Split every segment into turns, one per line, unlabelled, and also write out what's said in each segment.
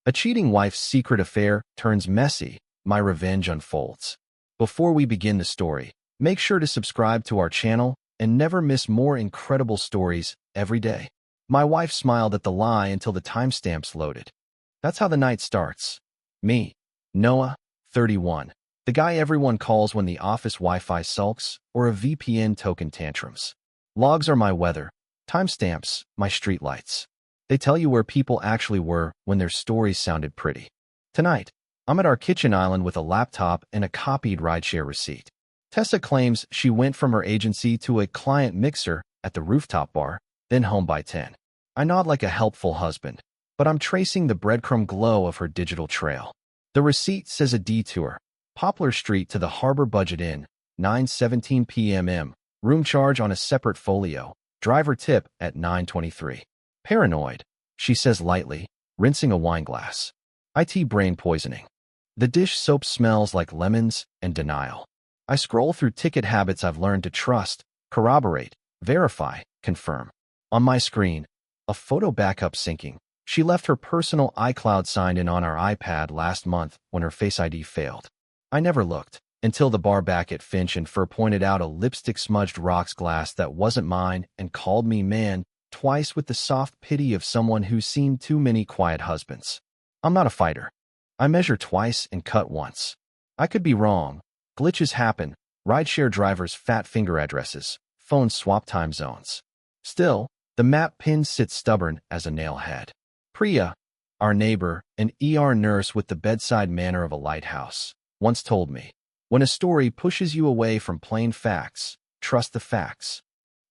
A cheating wife's secret affair turns messy. My revenge unfolds. Before we begin the story, make sure to subscribe to our channel and never miss more incredible stories every day. My wife smiled at the lie until the timestamps loaded. That's how the night starts. Me, Noah, 31. The guy everyone calls when the office Wi-Fi sulks or a VPN token tantrums. Logs are my weather. Timestamps, my streetlights. They tell you where people actually were when their stories sounded pretty. Tonight, I'm at our kitchen island with a laptop and a copied rideshare receipt. Tessa claims she went from her agency to a client mixer at the rooftop bar, then home by 10. I nod like a helpful husband, but I'm tracing the breadcrumb glow of her digital trail. The receipt says a detour. Poplar Street to the Harbor Budget Inn, 9:17 p.m. Room charge on a separate folio. Driver tip at 9:23. Paranoid, she says lightly, rinsing a wine glass. IT brain poisoning. The dish soap smells like lemons and denial. I scroll through ticket habits I've learned to trust, corroborate, verify, confirm. On my screen, a photo backup syncing. She left her personal iCloud signed in on our iPad last month when her Face ID failed. I never looked, until the bar back at Finch and Fur pointed out a lipstick-smudged rocks glass that wasn't mine and called me man twice with the soft pity of someone who's seen too many quiet husbands. I'm not a fighter. I measure twice and cut once. I could be wrong. Glitches happen. Rideshare drivers' fat finger addresses. Phones swap time zones. Still, the map pin sits stubborn as a nailhead. Priya, our neighbor, an ER nurse with the bedside manner of a lighthouse, once told me, when a story pushes you away from plain facts, trust the facts.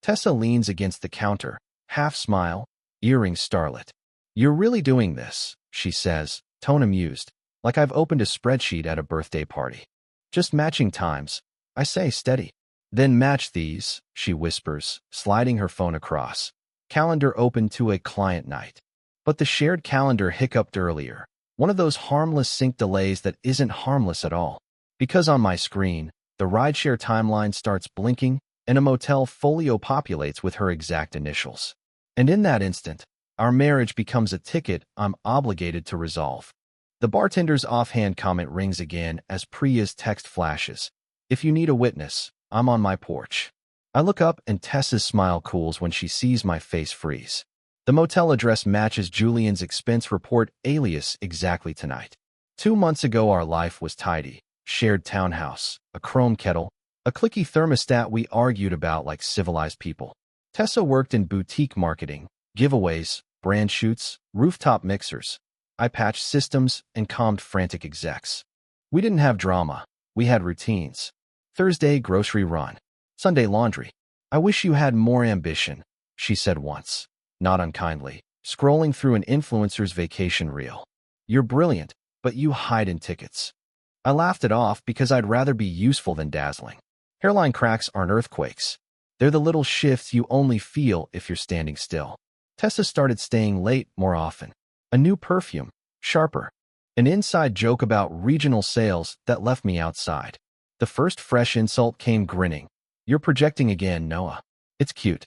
Tessa leans against the counter, half smile, earrings starlit. You're really doing this, she says, tone amused, like I've opened a spreadsheet at a birthday party. Just matching times, I say steady. Then match these, she whispers, sliding her phone across. Calendar open to a client night. But the shared calendar hiccuped earlier. One of those harmless sync delays that isn't harmless at all. Because on my screen, the rideshare timeline starts blinking and a motel folio populates with her exact initials. And in that instant, our marriage becomes a ticket I'm obligated to resolve. The bartender's offhand comment rings again as Priya's text flashes. If you need a witness, I'm on my porch. I look up and Tessa's smile cools when she sees my face freeze. The motel address matches Julian's expense report alias exactly tonight. 2 months ago our life was tidy. Shared townhouse, a chrome kettle, a clicky thermostat we argued about like civilized people. Tessa worked in boutique marketing, giveaways, brand shoots, rooftop mixers. I patched systems and calmed frantic execs. We didn't have drama. We had routines. Thursday grocery run. Sunday laundry. I wish you had more ambition, she said once, not unkindly, scrolling through an influencer's vacation reel. You're brilliant, but you hide in tickets. I laughed it off because I'd rather be useful than dazzling. Hairline cracks aren't earthquakes. They're the little shifts you only feel if you're standing still. Tessa started staying late more often. A new perfume, sharper. An inside joke about regional sales that left me outside. The first fresh insult came grinning. You're projecting again, Noah. It's cute.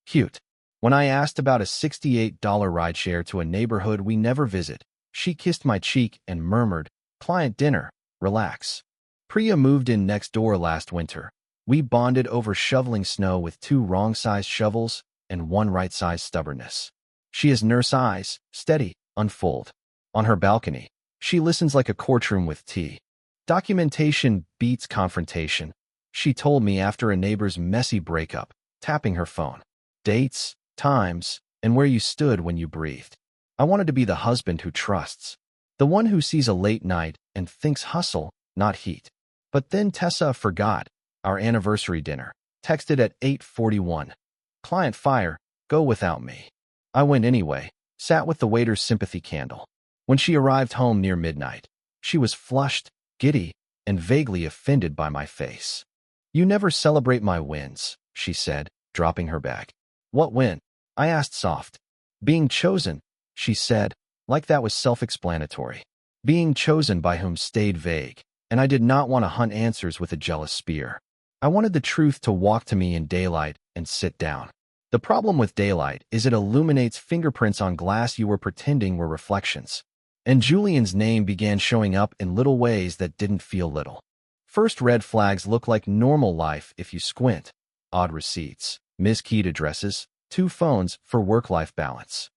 Cute. When I asked about a $68 rideshare to a neighborhood we never visit, she kissed my cheek and murmured, client dinner, relax. Priya moved in next door last winter. We bonded over shoveling snow with 2 wrong-sized shovels and 1 right-sized stubbornness. She has nurse eyes, steady, unfold. On her balcony, she listens like a courtroom with tea. Documentation beats confrontation, she told me after a neighbor's messy breakup, tapping her phone. Dates, times, and where you stood when you breathed. I wanted to be the husband who trusts. The one who sees a late night and thinks hustle, not heat. But then Tessa forgot. Our anniversary dinner. Texted at 8:41. Client fire, go without me. I went anyway, sat with the waiter's sympathy candle. When she arrived home near midnight, she was flushed, giddy, and vaguely offended by my face. You never celebrate my wins, she said, dropping her bag. What win? I asked soft. Being chosen, she said, like that was self-explanatory. Being chosen by whom stayed vague, and I did not want to hunt answers with a jealous spear. I wanted the truth to walk to me in daylight and sit down. The problem with daylight is it illuminates fingerprints on glass you were pretending were reflections. And Julian's name began showing up in little ways that didn't feel little. First, red flags look like normal life if you squint. Odd receipts, miskeyed addresses, 2 phones for work-life balance.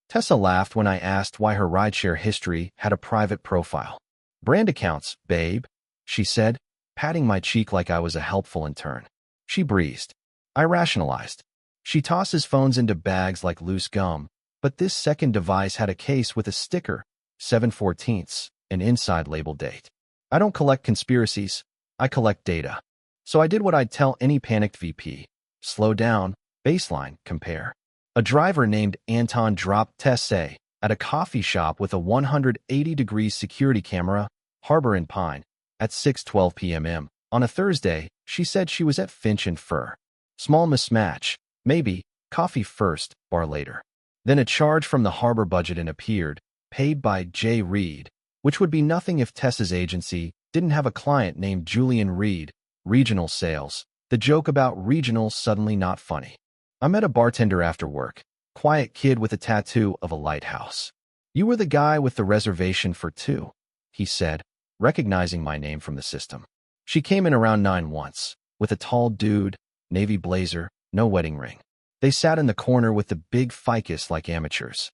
Tessa laughed when I asked why her rideshare history had a private profile. Brand accounts, babe, she said, patting my cheek like I was a helpful intern. She breezed. I rationalized. She tosses phones into bags like loose gum, but this second device had a case with a sticker, 7/14, an inside label date. I don't collect conspiracies, I collect data. So I did what I'd tell any panicked VP. Slow down, baseline, compare. A driver named Anton dropped Tessa at a coffee shop with a 180-degree security camera, Harbor and Pine, at 6:12 p.m. On a Thursday. She said she was at Finch and Fur. Small mismatch, maybe, coffee first, bar later. Then a charge from the Harbor budget and appeared, paid by J. Reed, which would be nothing if Tessa's agency didn't have a client named Julian Reed, regional sales. The joke about regional suddenly not funny. I met a bartender after work, quiet kid with a tattoo of a lighthouse. You were the guy with the reservation for 2, he said, recognizing my name from the system. She came in around 9 once, with a tall dude, navy blazer, no wedding ring. They sat in the corner with the big ficus like amateurs.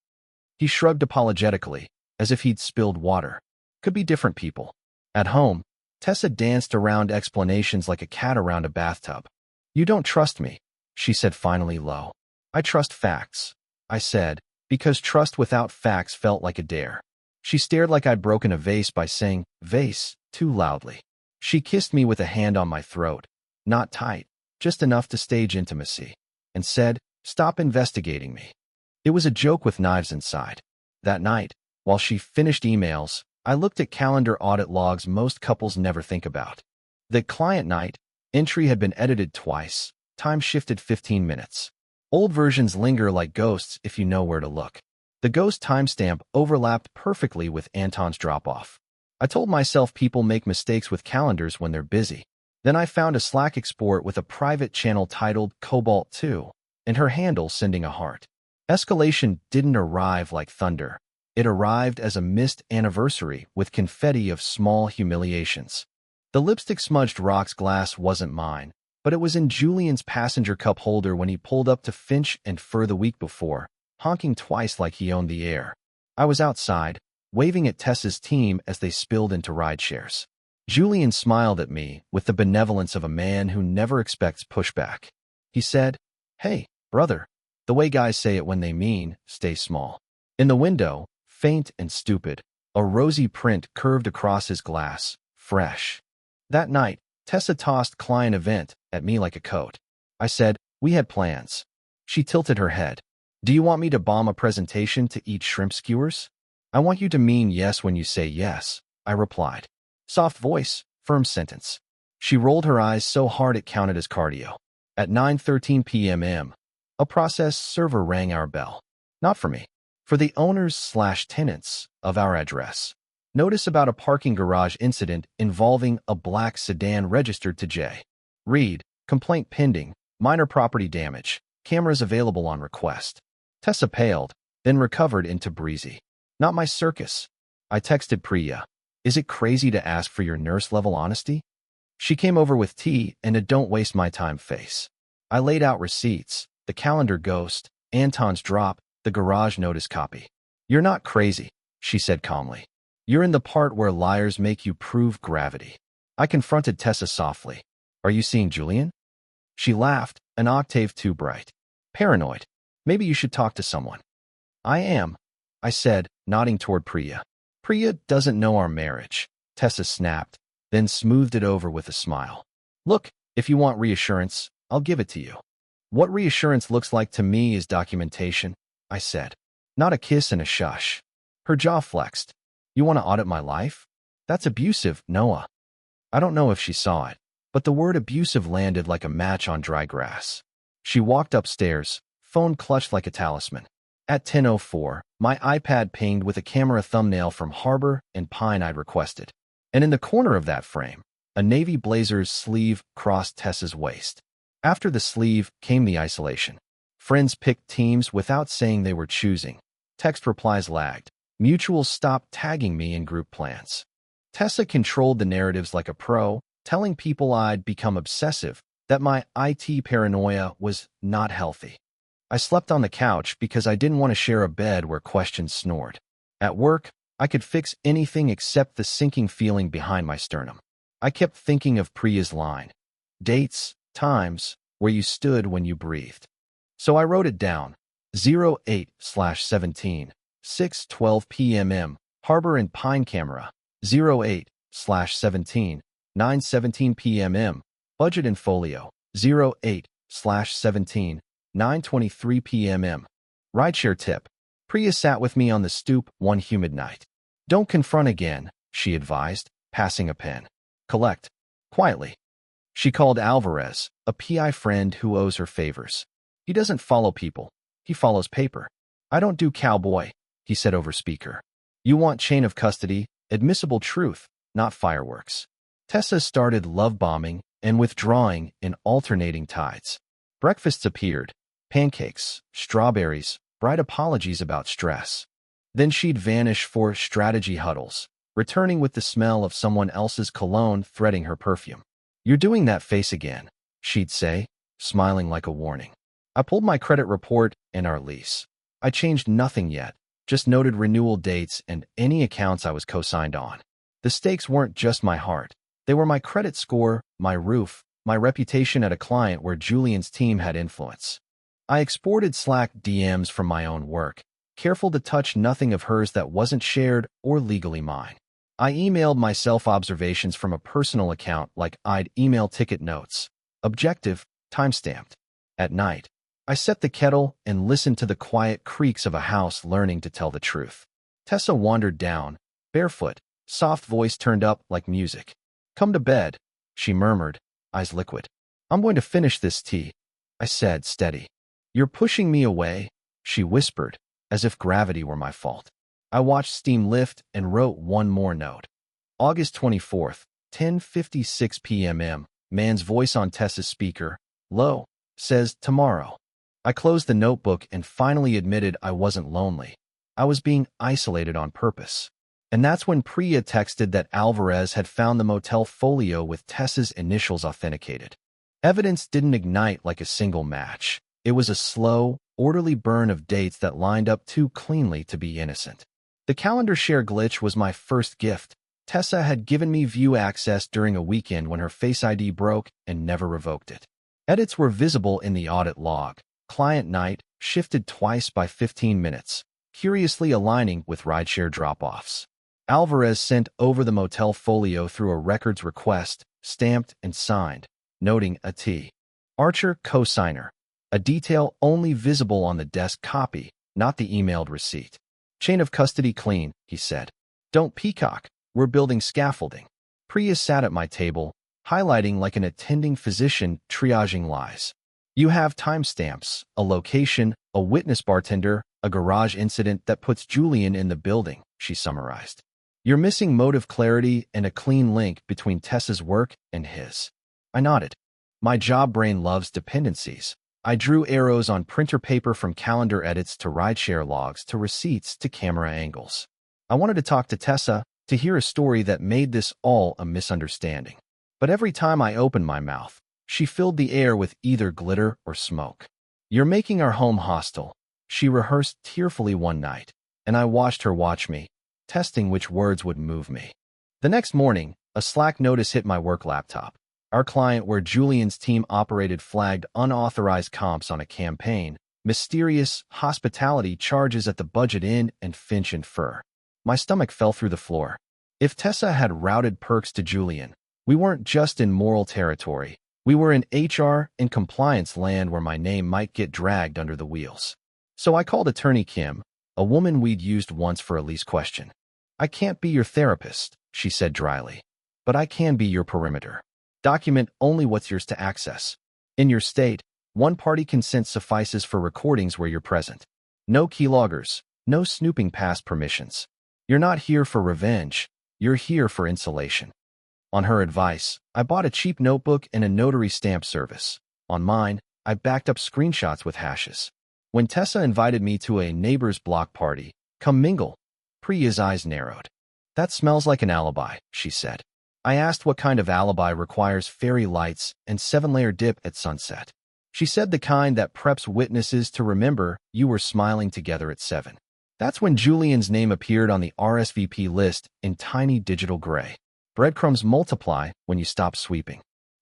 He shrugged apologetically, as if he'd spilled water. Could be different people. At home, Tessa danced around explanations like a cat around a bathtub. You don't trust me, she said finally low. I trust facts, I said, because trust without facts felt like a dare. She stared like I'd broken a vase by saying, vase, too loudly. She kissed me with a hand on my throat, not tight, just enough to stage intimacy, and said, stop investigating me. It was a joke with knives inside. That night, while she finished emails, I looked at calendar audit logs most couples never think about. The client night entry had been edited twice, time shifted 15 minutes. Old versions linger like ghosts if you know where to look. The ghost timestamp overlapped perfectly with Anton's drop-off. I told myself people make mistakes with calendars when they're busy. Then I found a Slack export with a private channel titled Cobalt 2, and her handle sending a heart. Escalation didn't arrive like thunder. It arrived as a missed anniversary with confetti of small humiliations. The lipstick-smudged rocks glass wasn't mine, but it was in Julian's passenger cup holder when he pulled up to Finch and Fur the week before, honking twice like he owned the air. I was outside, waving at Tessa's team as they spilled into rideshares. Julian smiled at me with the benevolence of a man who never expects pushback. He said, "Hey, brother," the way guys say it when they mean, stay small. In the window, faint and stupid, a rosy print curved across his glass, fresh. That night, Tessa tossed client event at me like a coat. I said, we had plans. She tilted her head. Do you want me to bomb a presentation to eat shrimp skewers? I want you to mean yes when you say yes, I replied. Soft voice, firm sentence. She rolled her eyes so hard it counted as cardio. At 9:13 p.m., a process server rang our bell. Not for me. For the owners/tenants of our address. Notice about a parking garage incident involving a black sedan registered to J. Reed, complaint pending, minor property damage, cameras available on request. Tessa paled, then recovered into breezy. Not my circus. I texted Priya. Is it crazy to ask for your nurse-level honesty? She came over with tea and a don't waste my time face. I laid out receipts, the calendar ghost, Anton's drop, the garage notice copy. You're not crazy, she said calmly. You're in the part where liars make you prove gravity. I confronted Tessa softly. Are you seeing Julian? She laughed, an octave too bright. Paranoid. Maybe you should talk to someone. I am, I said, nodding toward Priya. Priya doesn't know our marriage, Tessa snapped, then smoothed it over with a smile. Look, if you want reassurance, I'll give it to you. What reassurance looks like to me is documentation, I said. Not a kiss and a shush. Her jaw flexed. You want to audit my life? That's abusive, Noah. I don't know if she saw it, but the word abusive landed like a match on dry grass. She walked upstairs, phone clutched like a talisman. At 10:04, my iPad pinged with a camera thumbnail from Harbor and Pine I'd requested. And in the corner of that frame, a navy blazer's sleeve crossed Tessa's waist. After the sleeve came the isolation. Friends picked teams without saying they were choosing. Text replies lagged. Mutuals stopped tagging me in group plans. Tessa controlled the narratives like a pro, telling people I'd become obsessive, that my IT paranoia was not healthy. I slept on the couch because I didn't want to share a bed where questions snored. At work, I could fix anything except the sinking feeling behind my sternum. I kept thinking of Priya's line. Dates, times, where you stood when you breathed. So I wrote it down. 08/17, 6:12 p.m. Harbor and Pine Camera. 08/17, 9:17 p.m. Budget and Folio. 08/17, 9:23 p.m. Rideshare tip. Priya sat with me on the stoop one humid night. Don't confront again, she advised, passing a pen. Collect. Quietly. She called Alvarez, a PI friend who owes her favors. He doesn't follow people. He follows paper. I don't do cowboy, he said over speaker. You want chain of custody, admissible truth, not fireworks. Tessa started love bombing and withdrawing in alternating tides. Breakfasts appeared. Pancakes, strawberries, bright apologies about stress. Then she'd vanish for strategy huddles, returning with the smell of someone else's cologne threading her perfume. You're doing that face again, she'd say, smiling like a warning. I pulled my credit report and our lease. I changed nothing yet, just noted renewal dates and any accounts I was co-signed on. The stakes weren't just my heart. They were my credit score, my roof, my reputation at a client where Julian's team had influence. I exported Slack DMs from my own work, careful to touch nothing of hers that wasn't shared or legally mine. I emailed myself observations from a personal account like I'd email ticket notes. Objective, timestamped. At night, I set the kettle and listened to the quiet creaks of a house learning to tell the truth. Tessa wandered down, barefoot, soft voice turned up like music. Come to bed, she murmured, eyes liquid. I'm going to finish this tea, I said, steady. You're pushing me away, she whispered, as if gravity were my fault. I watched steam lift and wrote one more note. August 24th, 10:56 p.m. Man's voice on Tessa's speaker, low, says tomorrow. I closed the notebook and finally admitted I wasn't lonely. I was being isolated on purpose. And that's when Priya texted that Alvarez had found the motel folio with Tessa's initials authenticated. Evidence didn't ignite like a single match. It was a slow, orderly burn of dates that lined up too cleanly to be innocent. The calendar share glitch was my first gift. Tessa had given me view access during a weekend when her Face ID broke and never revoked it. Edits were visible in the audit log. Client night shifted twice by 15 minutes, curiously aligning with rideshare drop-offs. Alvarez sent over the motel folio through a records request, stamped and signed, noting a T. Archer co-signer. A detail only visible on the desk copy, not the emailed receipt. Chain of custody clean, he said. Don't peacock, we're building scaffolding. Priya sat at my table, highlighting like an attending physician triaging lies. You have timestamps, a location, a witness bartender, a garage incident that puts Julian in the building, she summarized. You're missing motive clarity and a clean link between Tessa's work and his. I nodded. My job brain loves dependencies. I drew arrows on printer paper from calendar edits to rideshare logs to receipts to camera angles. I wanted to talk to Tessa, to hear a story that made this all a misunderstanding. But every time I opened my mouth, she filled the air with either glitter or smoke. You're making our home hostile, she rehearsed tearfully one night, and I watched her watch me, testing which words would move me. The next morning, a Slack notice hit my work laptop. Our client where Julian's team operated flagged unauthorized comps on a campaign, mysterious hospitality charges at the Budget Inn and Finch and Fur. My stomach fell through the floor. If Tessa had routed perks to Julian, we weren't just in moral territory. We were in HR and compliance land where my name might get dragged under the wheels. So I called attorney Kim, a woman we'd used once for a lease question. I can't be your therapist, she said dryly, but I can be your perimeter. Document only what's yours to access. In your state, one-party consent suffices for recordings where you're present. No keyloggers, no snooping past permissions. You're not here for revenge, you're here for insulation. On her advice, I bought a cheap notebook and a notary stamp service. On mine, I backed up screenshots with hashes. When Tessa invited me to a neighbor's block party, come mingle, Priya's eyes narrowed. That smells like an alibi, she said. I asked what kind of alibi requires fairy lights and 7-layer dip at sunset. She said the kind that preps witnesses to remember you were smiling together at 7. That's when Julian's name appeared on the RSVP list in tiny digital gray. Breadcrumbs multiply when you stop sweeping.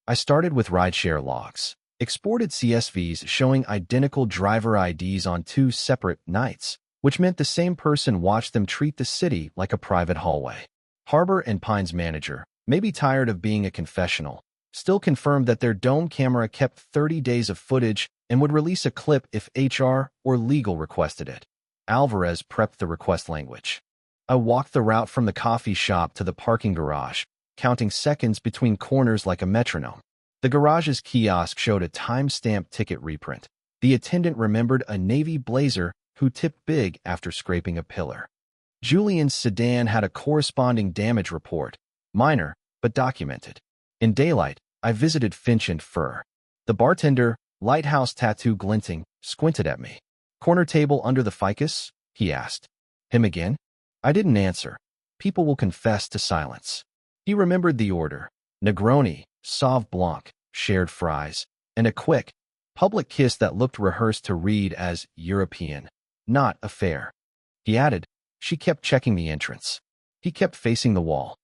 I started with rideshare logs, exported CSVs showing identical driver IDs on 2 separate nights, which meant the same person watched them treat the city like a private hallway. Harbor and Pine's manager, maybe tired of being a confessional, still confirmed that their dome camera kept 30 days of footage and would release a clip if HR or legal requested it. Alvarez prepped the request language. I walked the route from the coffee shop to the parking garage, counting seconds between corners like a metronome. The garage's kiosk showed a time-stamped ticket reprint. The attendant remembered a navy blazer who tipped big after scraping a pillar. Julian's sedan had a corresponding damage report, minor, but documented. In daylight, I visited Finch and Fur. The bartender, lighthouse tattoo glinting, squinted at me. Corner table under the ficus? He asked. Him again? I didn't answer. People will confess to silence. He remembered the order. Negroni, Sauve Blanc, shared fries, and a quick, public kiss that looked rehearsed to read as European, not affair. He added, she kept checking the entrance. He kept facing the wall.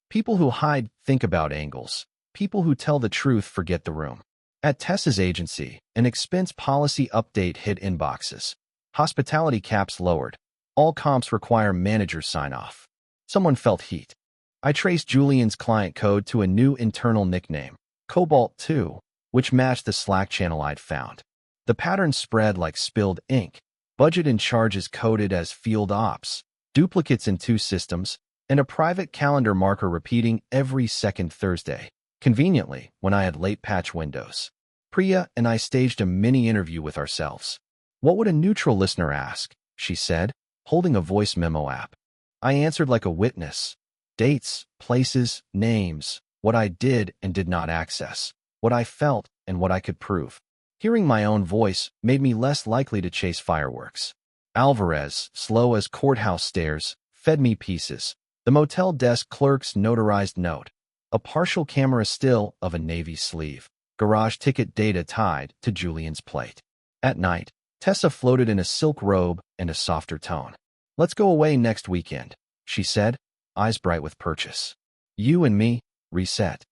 People who hide think about angles. People who tell the truth forget the room. At Tessa's agency, an expense policy update hit inboxes. Hospitality caps lowered. All comps require manager sign-off. Someone felt heat. I traced Julian's client code to a new internal nickname, Cobalt 2, which matched the Slack channel I'd found. The pattern spread like spilled ink. Budget and charges coded as field ops, duplicates in 2 systems, and a private calendar marker repeating every second Thursday. Conveniently, when I had late patch windows. Priya and I staged a mini-interview with ourselves. What would a neutral listener ask? She said, holding a voice memo app. I answered like a witness. Dates, places, names, what I did and did not access, what I felt and what I could prove. Hearing my own voice made me less likely to chase fireworks. Alvarez, slow as courthouse stairs, fed me pieces. The motel desk clerk's notarized note. A partial camera still of a navy sleeve. Garage ticket data tied to Julian's plate. At night, Tessa floated in a silk robe and a softer tone. Let's go away next weekend, she said, eyes bright with purchase. You and me, reset.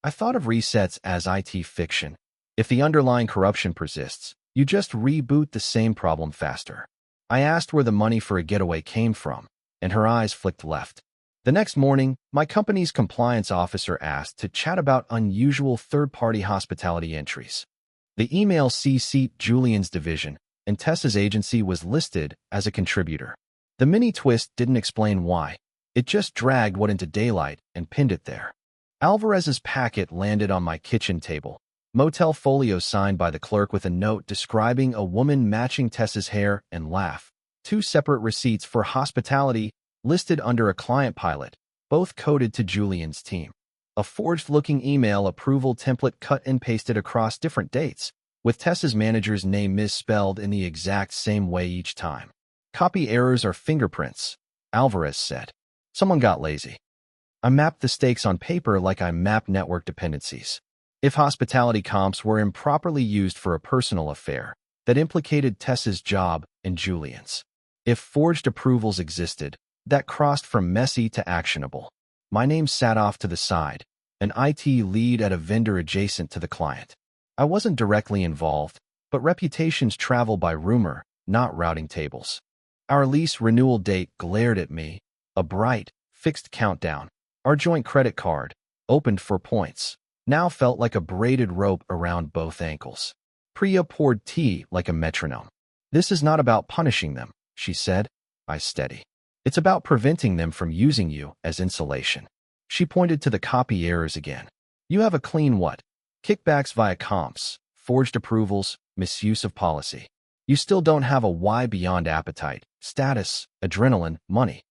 I thought of resets as IT fiction. If the underlying corruption persists, you just reboot the same problem faster. I asked where the money for a getaway came from, and her eyes flicked left. The next morning, my company's compliance officer asked to chat about unusual third-party hospitality entries. The email CC'd Julian's division, and Tessa's agency was listed as a contributor. The mini-twist didn't explain why. It just dragged what into daylight and pinned it there. Alvarez's packet landed on my kitchen table. Motel folio signed by the clerk with a note describing a woman matching Tessa's hair and laugh. 2 separate receipts for hospitality listed under a client pilot, both coded to Julian's team. A forged-looking email approval template cut and pasted across different dates, with Tessa's manager's name misspelled in the exact same way each time. Copy errors are fingerprints, Alvarez said. Someone got lazy. I mapped the stakes on paper like I map network dependencies. If hospitality comps were improperly used for a personal affair, that implicated Tessa's job and Julian's. If forged approvals existed, that crossed from messy to actionable. My name sat off to the side, an IT lead at a vendor adjacent to the client. I wasn't directly involved, but reputations travel by rumor, not routing tables. Our lease renewal date glared at me, a bright, fixed countdown. Our joint credit card, opened for points, now felt like a braided rope around both ankles. Priya poured tea like a metronome. This is not about punishing them, she said. I steady. It's about preventing them from using you as insulation. She pointed to the copy errors again. You have a clean what? Kickbacks via comps, forged approvals, misuse of policy. You still don't have a why beyond appetite, status, adrenaline, money.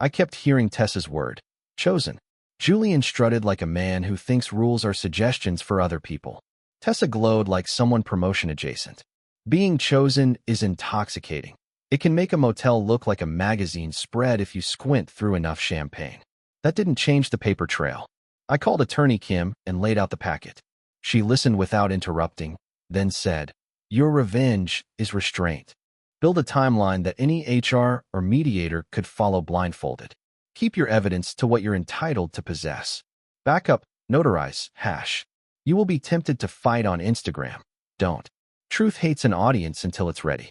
I kept hearing Tessa's word. Chosen. Julian strutted like a man who thinks rules are suggestions for other people. Tessa glowed like someone promotion adjacent. Being chosen is intoxicating. It can make a motel look like a magazine spread if you squint through enough champagne. That didn't change the paper trail. I called attorney Kim and laid out the packet. She listened without interrupting, then said, "Your revenge is restraint. Build a timeline that any HR or mediator could follow blindfolded. Keep your evidence to what you're entitled to possess. Backup, notarize, hash. You will be tempted to fight on Instagram. Don't. Truth hates an audience until it's ready."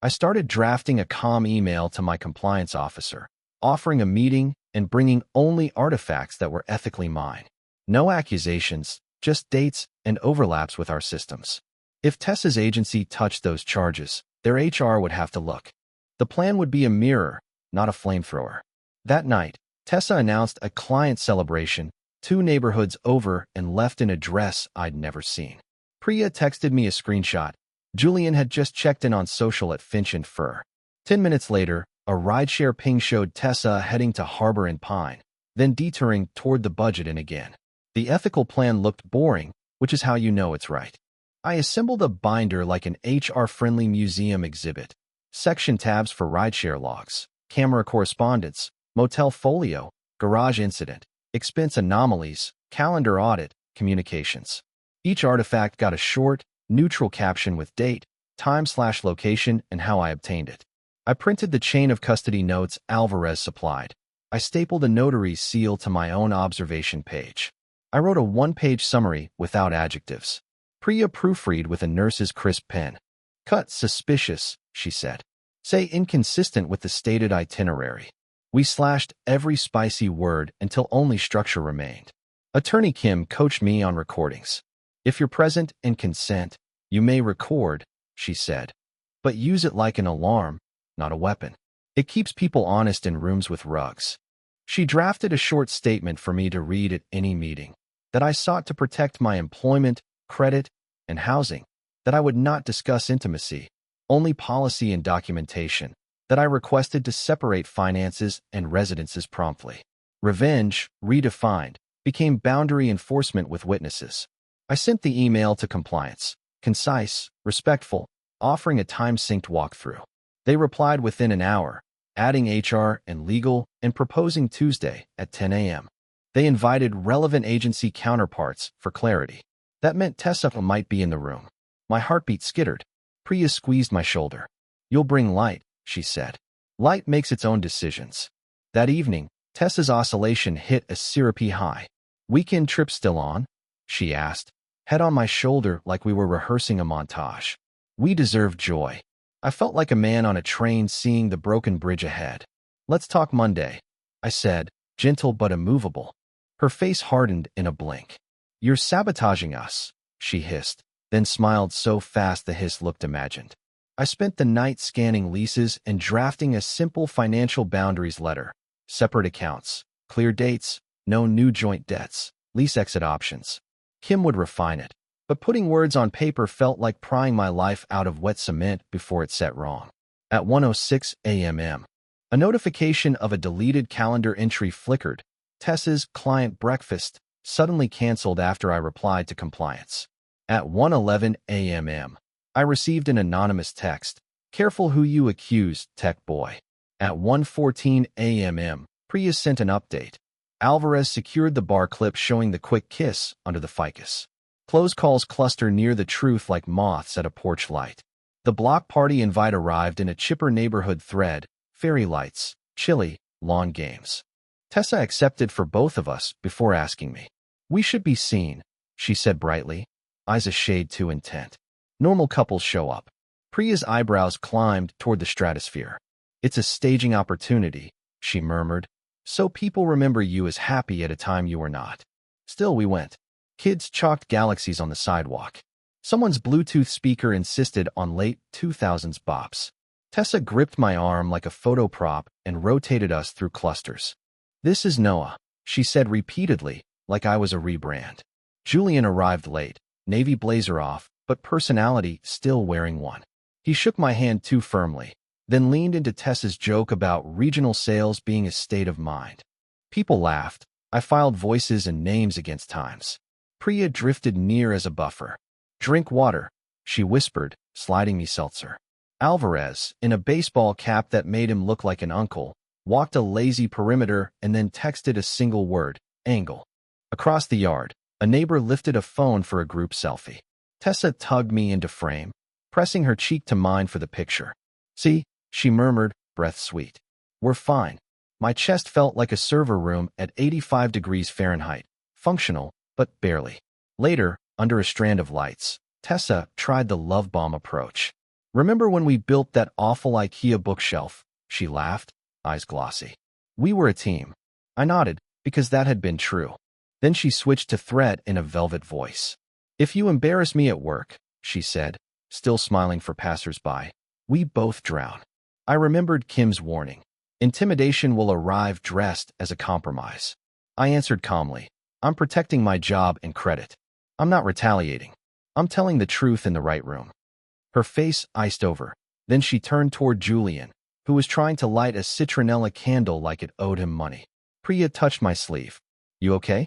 I started drafting a calm email to my compliance officer, offering a meeting and bringing only artifacts that were ethically mine. No accusations, just dates and overlaps with our systems. If Tessa's agency touched those charges, their HR would have to look. The plan would be a mirror, not a flamethrower. That night, Tessa announced a client celebration 2 neighborhoods over and left an address I'd never seen. Priya texted me a screenshot. Julian had just checked in on social at Finch and Fur. 10 minutes later, a rideshare ping showed Tessa heading to Harbor and Pine, then detouring toward the Budget Inn again. The ethical plan looked boring, which is how you know it's right. I assembled a binder like an HR-friendly museum exhibit. Section tabs for rideshare logs, camera correspondence, motel folio, garage incident, expense anomalies, calendar audit, communications. Each artifact got a short, neutral caption with date, time/location, and how I obtained it. I printed the chain of custody notes Alvarez supplied. I stapled a notary's seal to my own observation page. I wrote a 1-page summary without adjectives. Priya proofread with a nurse's crisp pen. "Cut suspicious," she said. "Say inconsistent with the stated itinerary." We slashed every spicy word until only structure remained. Attorney Kim coached me on recordings. "If you're present and consent, you may record," she said. "But use it like an alarm, not a weapon. It keeps people honest in rooms with rugs." She drafted a short statement for me to read at any meeting. That I sought to protect my employment, credit, and housing. That I would not discuss intimacy, only policy and documentation. That I requested to separate finances and residences promptly. Revenge, redefined, became boundary enforcement with witnesses. I sent the email to compliance, concise, respectful, offering a time-synced walkthrough. They replied within an hour, adding HR and legal and proposing Tuesday at 10 a.m. They invited relevant agency counterparts for clarity. That meant Tessa might be in the room. My heartbeat skittered. Priya squeezed my shoulder. "You'll bring light," she said. "Light makes its own decisions." That evening, Tessa's oscillation hit a syrupy high. "Weekend trip still on?" she asked, head on my shoulder like we were rehearsing a montage. We deserved joy. I felt like a man on a train seeing the broken bridge ahead. "Let's talk Monday," I said, gentle but immovable. Her face hardened in a blink. "You're sabotaging us," she hissed, then smiled so fast the hiss looked imagined. I spent the night scanning leases and drafting a simple financial boundaries letter. Separate accounts, clear dates, no new joint debts, lease exit options. Kim would refine it, but putting words on paper felt like prying my life out of wet cement before it set wrong. At 1:06 a.m., a notification of a deleted calendar entry flickered. Tessa's client breakfast, suddenly canceled after I replied to compliance. At 1:11 a.m., I received an anonymous text. "Careful who you accuse, tech boy." At 1:14 a.m., Priya sent an update. Alvarez secured the bar clip showing the quick kiss under the ficus. Close calls cluster near the truth like moths at a porch light. The block party invite arrived in a chipper neighborhood thread, fairy lights, chili, lawn games. Tessa accepted for both of us before asking me. "We should be seen," she said brightly, eyes a shade too intent. Normal couples show up. Priya's eyebrows climbed toward the stratosphere. "It's a staging opportunity," she murmured, "so people remember you as happy at a time you were not." Still we went. Kids chalked galaxies on the sidewalk. Someone's Bluetooth speaker insisted on late 2000s bops. Tessa gripped my arm like a photo prop and rotated us through clusters. "This is Noah," she said repeatedly, like I was a rebrand. Julian arrived late, navy blazer off, but personality still wearing one. He shook my hand too firmly, then leaned into Tessa's joke about regional sales being a state of mind. People laughed. I filed voices and names against times. Priya drifted near as a buffer. "Drink water," she whispered, sliding me seltzer. Alvarez, in a baseball cap that made him look like an uncle, walked a lazy perimeter and then texted a single word, angle. Across the yard, a neighbor lifted a phone for a group selfie. Tessa tugged me into frame, pressing her cheek to mine for the picture. "See," she murmured, breath sweet. "We're fine." My chest felt like a server room at 85 degrees Fahrenheit, functional, but barely. Later, under a strand of lights, Tessa tried the love bomb approach. "Remember when we built that awful IKEA bookshelf?" She laughed, eyes glossy. "We were a team." I nodded, because that had been true. Then she switched to threat in a velvet voice. "If you embarrass me at work," she said, still smiling for passers-by, "we both drown." I remembered Kim's warning. Intimidation will arrive dressed as a compromise. I answered calmly, "I'm protecting my job and credit. I'm not retaliating. I'm telling the truth in the right room." Her face iced over. Then she turned toward Julian, who was trying to light a citronella candle like it owed him money. Priya touched my sleeve. "You okay?"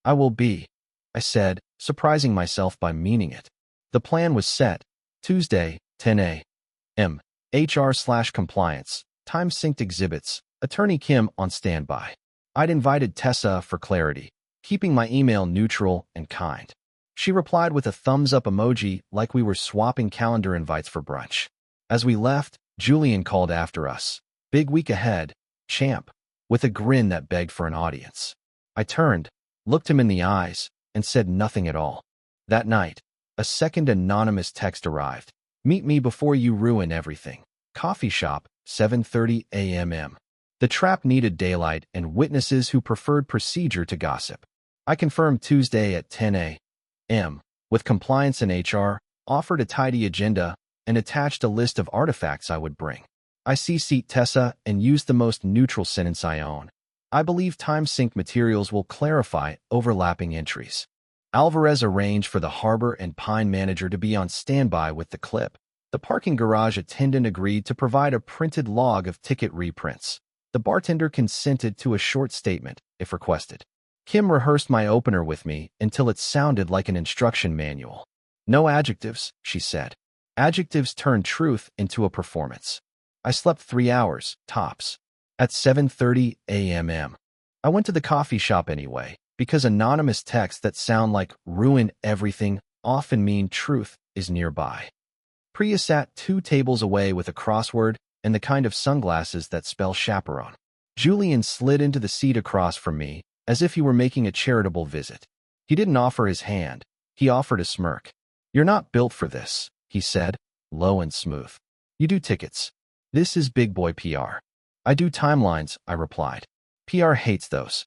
"I will be," I said, surprising myself by meaning it. The plan was set. Tuesday, 10 a.m. HR/compliance, time-synced exhibits, Attorney Kim on standby. I'd invited Tessa for clarity, keeping my email neutral and kind. She replied with a thumbs-up emoji like we were swapping calendar invites for brunch. As we left, Julian called after us. "Big week ahead, champ," with a grin that begged for an audience. I turned, looked him in the eyes, and said nothing at all. That night, a second anonymous text arrived. "Meet me before you ruin everything. Coffee shop, 7:30 a.m. The trap needed daylight and witnesses who preferred procedure to gossip. I confirmed Tuesday at 10 a.m. with compliance and HR, offered a tidy agenda, and attached a list of artifacts I would bring. I CC'd Tessa and used the most neutral sentence I own. "I believe time-sync materials will clarify overlapping entries." Alvarez arranged for the harbor and pine manager to be on standby with the clip. The parking garage attendant agreed to provide a printed log of ticket reprints. The bartender consented to a short statement, if requested. Kim rehearsed my opener with me until it sounded like an instruction manual. "No adjectives," she said. "Adjectives turn truth into a performance." I slept 3 hours, tops. At 7:30 a.m. I went to the coffee shop anyway, because anonymous texts that sound like "ruin everything" often mean truth is nearby. Priya sat 2 tables away with a crossword and the kind of sunglasses that spell chaperone. Julian slid into the seat across from me, as if he were making a charitable visit. He didn't offer his hand. He offered a smirk. "You're not built for this," he said, low and smooth. "You do tickets. This is big boy PR." "I do timelines," I replied. "PR hates those."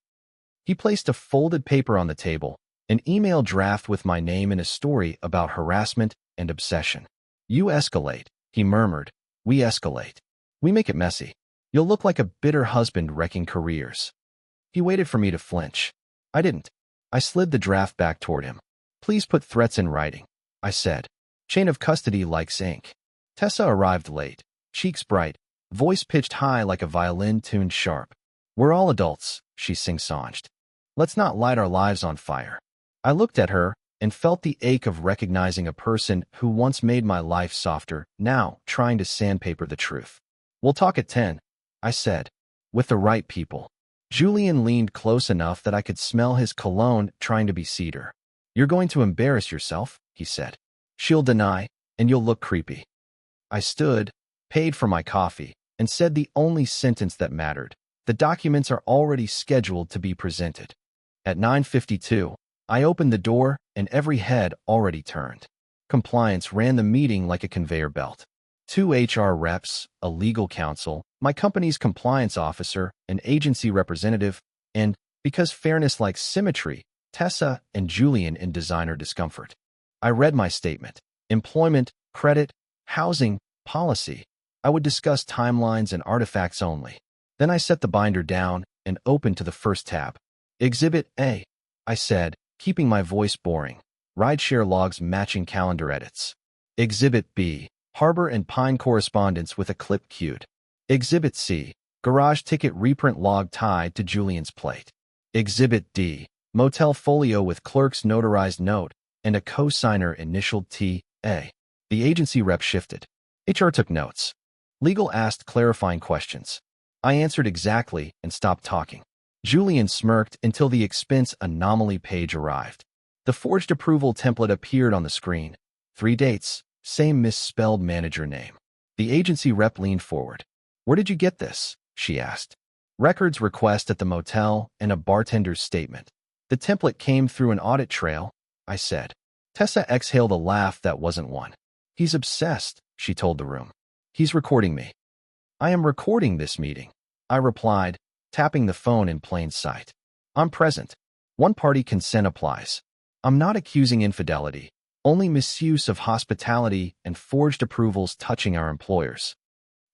He placed a folded paper on the table, an email draft with my name and a story about harassment and obsession. "You escalate," he murmured. "We escalate. We make it messy. You'll look like a bitter husband wrecking careers." He waited for me to flinch. I didn't. I slid the draft back toward him. "Please put threats in writing," I said. "Chain of custody likes ink." Tessa arrived late, cheeks bright, voice pitched high like a violin tuned sharp. "We're all adults," she sing-songed. "Let's not light our lives on fire." I looked at her and felt the ache of recognizing a person who once made my life softer, now trying to sandpaper the truth. "We'll talk at 10, I said. "With the right people." Julian leaned close enough that I could smell his cologne trying to be cedar. "You're going to embarrass yourself," he said. "She'll deny, and you'll look creepy." I stood, paid for my coffee, and said the only sentence that mattered. "The documents are already scheduled to be presented." At 9:52, I opened the door, and every head already turned. Compliance ran the meeting like a conveyor belt. 2 HR reps, a legal counsel, my company's compliance officer, an agency representative, and, because fairness likes symmetry, Tessa and Julian in designer discomfort. I read my statement. Employment, credit, housing, policy. I would discuss timelines and artifacts only. Then I set the binder down and opened to the first tab. "Exhibit A," I said, keeping my voice boring. "Rideshare logs matching calendar edits." Exhibit B, harbor and pine correspondence with a clip queued. Exhibit C, garage ticket reprint log tied to Julian's plate. Exhibit D, motel folio with clerk's notarized note and a co-signer initialed T.A. The agency rep shifted. HR took notes. Legal asked clarifying questions. I answered exactly and stopped talking. Julian smirked until the expense anomaly page arrived. The forged approval template appeared on the screen. 3 dates, same misspelled manager name. The agency rep leaned forward. Where did you get this? She asked. Records request at the motel and a bartender's statement. The template came through an audit trail, I said. Tessa exhaled a laugh that wasn't one. He's obsessed, she told the room. He's recording me. I am recording this meeting, I replied, tapping the phone in plain sight. I'm present. One-party consent applies. I'm not accusing infidelity, only misuse of hospitality and forged approvals touching our employers.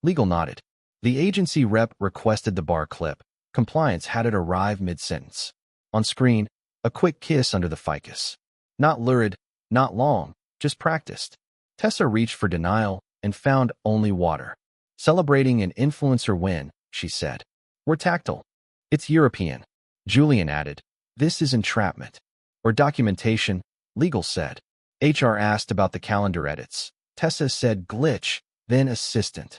Legal nodded. The agency rep requested the bar clip. Compliance had it arrive mid-sentence. On screen, a quick kiss under the ficus. Not lurid, not long, just practiced. Tessa reached for denial and found only water. Celebrating an influencer win, she said. We're tactile. It's European. Julian added. This is entrapment. Or documentation, legal said. HR asked about the calendar edits. Tessa said glitch, then assistant.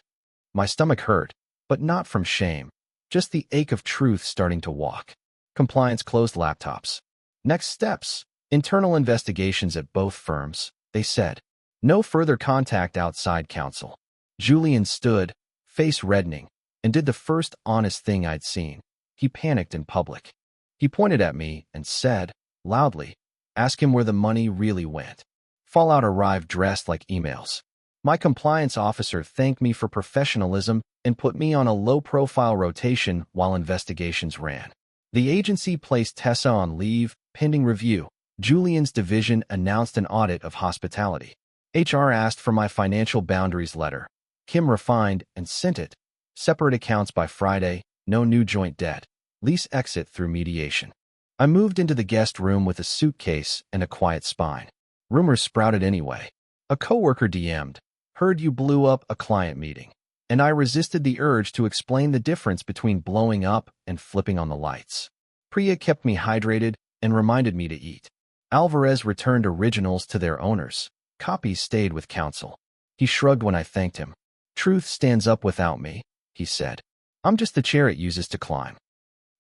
My stomach hurt, but not from shame. Just the ache of truth starting to walk. Compliance closed laptops. Next steps. Internal investigations at both firms, they said. No further contact outside counsel. Julian stood, face reddening, and did the first honest thing I'd seen. He panicked in public. He pointed at me and said, loudly, ask him where the money really went. Fallout arrived dressed like emails. My compliance officer thanked me for professionalism and put me on a low-profile rotation while investigations ran. The agency placed Tessa on leave, pending review. Julian's division announced an audit of hospitality. HR asked for my financial boundaries letter. Kim refined and sent it. Separate accounts by Friday, no new joint debt. Lease exit through mediation. I moved into the guest room with a suitcase and a quiet spine. Rumors sprouted anyway. A coworker DM'd, heard you blew up a client meeting. And I resisted the urge to explain the difference between blowing up and flipping on the lights. Priya kept me hydrated and reminded me to eat. Alvarez returned originals to their owners. Copies stayed with counsel. He shrugged when I thanked him. Truth stands up without me, he said. I'm just the chair it uses to climb.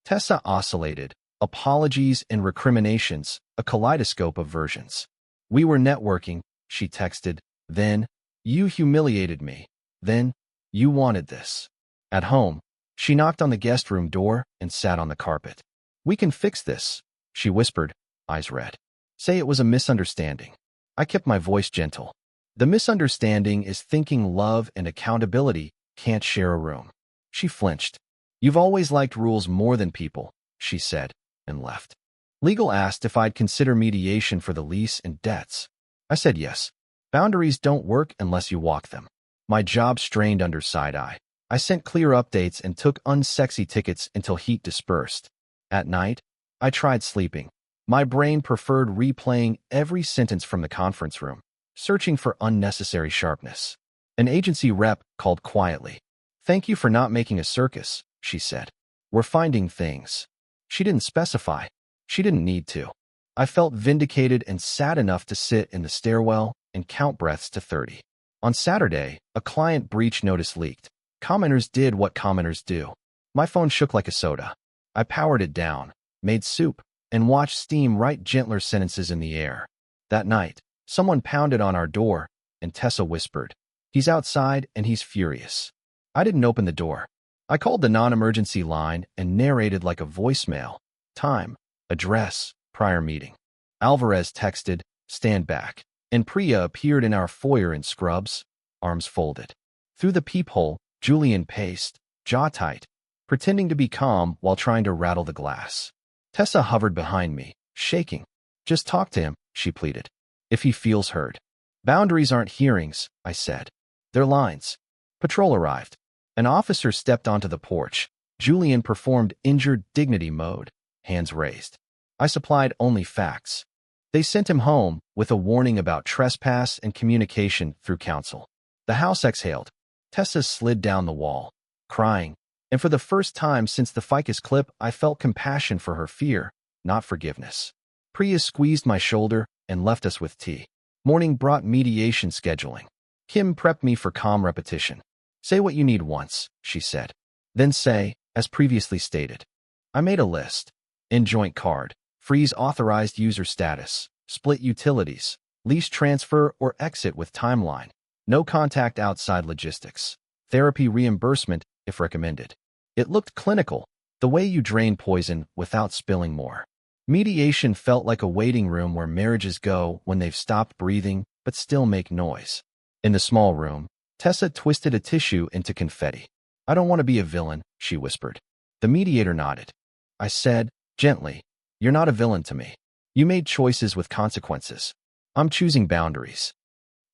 Tessa oscillated. Apologies and recriminations, a kaleidoscope of versions. We were networking, she texted. Then, you humiliated me. Then, you wanted this. At home, she knocked on the guest room door and sat on the carpet. We can fix this, she whispered, eyes red. Say it was a misunderstanding. I kept my voice gentle. The misunderstanding is thinking love and accountability can't share a room. She flinched. You've always liked rules more than people, she said, and left. Legal asked if I'd consider mediation for the lease and debts. I said yes. Boundaries don't work unless you walk them. My job strained under side-eye. I sent clear updates and took unsexy tickets until heat dispersed. At night, I tried sleeping. My brain preferred replaying every sentence from the conference room, searching for unnecessary sharpness. An agency rep called quietly. Thank you for not making a circus, she said. We're finding things. She didn't specify. She didn't need to. I felt vindicated and sad enough to sit in the stairwell and count breaths to 30. On Saturday, a client breach notice leaked. Commenters did what commenters do. My phone shook like a soda. I powered it down, made soup, and watched steam write gentler sentences in the air. That night, someone pounded on our door, and Tessa whispered, he's outside and he's furious. I didn't open the door. I called the non-emergency line and narrated like a voicemail. Time, address, prior meeting. Alvarez texted, stand back, and Priya appeared in our foyer in scrubs, arms folded. Through the peephole, Julian paced, jaw tight, pretending to be calm while trying to rattle the glass. Tessa hovered behind me, shaking. Just talk to him, she pleaded. If he feels heard. Boundaries aren't hearings, I said. They're lines. Patrol arrived. An officer stepped onto the porch. Julian performed injured dignity mode, hands raised. I supplied only facts. They sent him home with a warning about trespass and communication through counsel. The house exhaled. Tessa slid down the wall, crying, and for the first time since the ficus clip, I felt compassion for her fear, not forgiveness. Priya squeezed my shoulder and left us with tea. Morning brought mediation scheduling. Kim prepped me for calm repetition. Say what you need once, she said. Then say, as previously stated. I made a list. In joint card, freeze authorized user status, split utilities, lease transfer or exit with timeline, no contact outside logistics, therapy reimbursement if recommended. It looked clinical, the way you drain poison without spilling more. Mediation felt like a waiting room where marriages go when they've stopped breathing but still make noise. In the small room, Tessa twisted a tissue into confetti. I don't want to be a villain, she whispered. The mediator nodded. I said, gently, you're not a villain to me. You made choices with consequences. I'm choosing boundaries.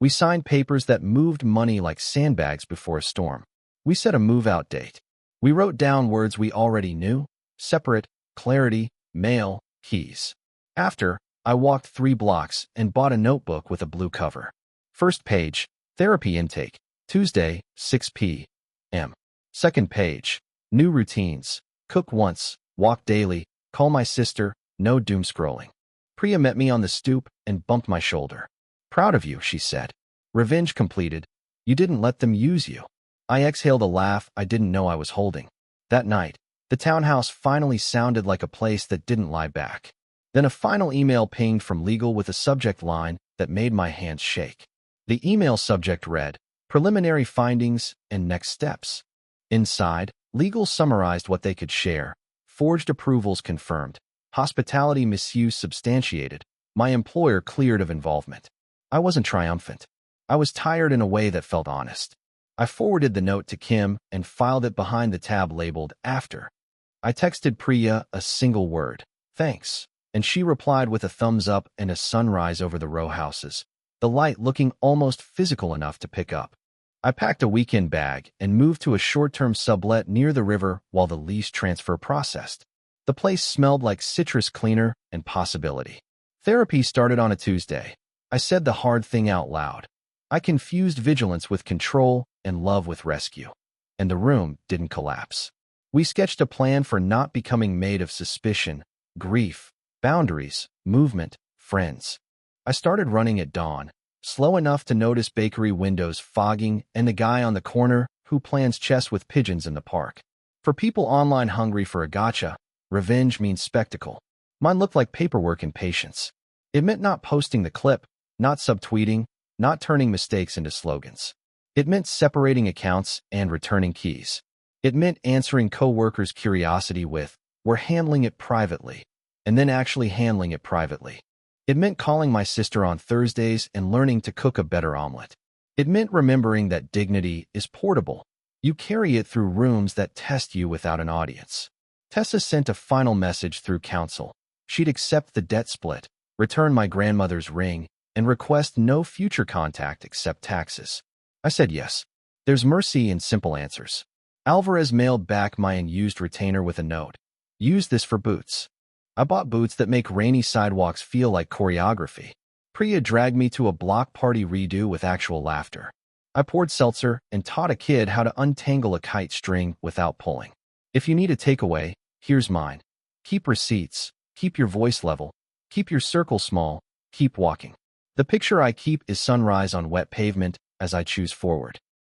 We signed papers that moved money like sandbags before a storm. We set a move-out date. We wrote down words we already knew: separate, clarity, mail, keys. After, I walked 3 blocks and bought a notebook with a blue cover. First page, therapy intake, Tuesday, 6 p.m. Second page, new routines, cook once, walk daily, call my sister, no doom scrolling. Priya met me on the stoop and bumped my shoulder. Proud of you, she said. Revenge completed. You didn't let them use you. I exhaled a laugh I didn't know I was holding. That night, the townhouse finally sounded like a place that didn't lie back. Then a final email pinged from legal with a subject line that made my hands shake. The email subject read, preliminary findings and next steps. Inside, legal summarized what they could share. Forged approvals confirmed. Hospitality misuse substantiated. My employer cleared of involvement. I wasn't triumphant. I was tired in a way that felt honest. I forwarded the note to Kim and filed it behind the tab labeled After. I texted Priya a single word, thanks, and she replied with a thumbs up and a sunrise over the row houses, the light looking almost physical enough to pick up. I packed a weekend bag and moved to a short-term sublet near the river while the lease transfer processed. The place smelled like citrus cleaner and possibility. Therapy started on a Tuesday. I said the hard thing out loud. I confused vigilance with control and love with rescue. And the room didn't collapse. We sketched a plan for not becoming made of suspicion, grief, boundaries, movement, friends. I started running at dawn, slow enough to notice bakery windows fogging and the guy on the corner who plans chess with pigeons in the park. For people online hungry for a gotcha, revenge means spectacle. Mine looked like paperwork and patience. It meant not posting the clip, not subtweeting, not turning mistakes into slogans. It meant separating accounts and returning keys. It meant answering coworkers' curiosity with, "We're handling it privately," and then actually handling it privately. It meant calling my sister on Thursdays and learning to cook a better omelet. It meant remembering that dignity is portable. You carry it through rooms that test you without an audience. Tessa sent a final message through counsel. She'd accept the debt split, return my grandmother's ring, and request no future contact except taxes. I said yes. There's mercy in simple answers. Alvarez mailed back my unused retainer with a note. Use this for boots. I bought boots that make rainy sidewalks feel like choreography. Priya dragged me to a block party redo with actual laughter. I poured seltzer and taught a kid how to untangle a kite string without pulling. If you need a takeaway, here's mine. Keep receipts, keep your voice level, keep your circle small, keep walking. The picture I keep is sunrise on wet pavement as I choose forward.